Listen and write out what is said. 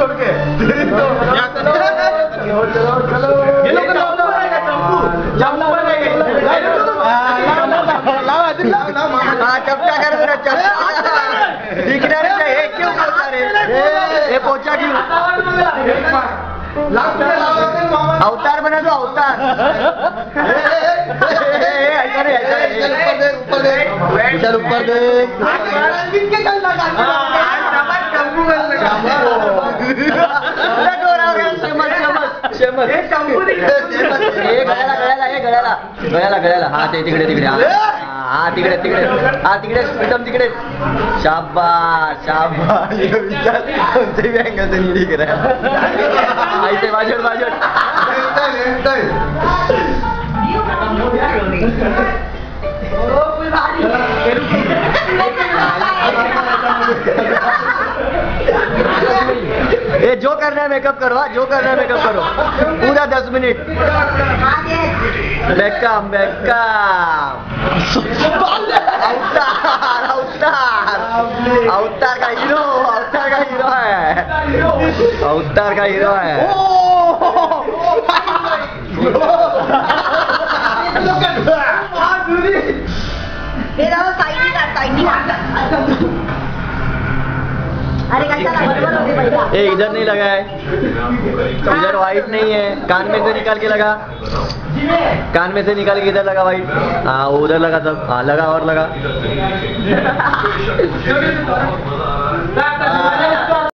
छोड़ के ये लोग क्यों पोचा क्यों अवतार बना दो अवतार ऊपर दे गळ्याला हा ते तिकडे तिकडे हा तिकडे तिकडे हा तिकडे एकदम तिकडे शाबाश शाबाश कोणते व्यंगाचं निरी करा आईचे बाजट बाजट ये जो करना है मेकअप करो जो करना है मेकअप करो पूरा 10 मिनट बेकम बेकम अवतार अवतार अवतार का हीरो है अवतार का हीरो है ए इधर नहीं लगा है इधर वाइट नहीं है कान में से निकाल के लगा कान में से निकाल के इधर लगा वाइट हाँ उधर लगा सब हाँ लगा और लगा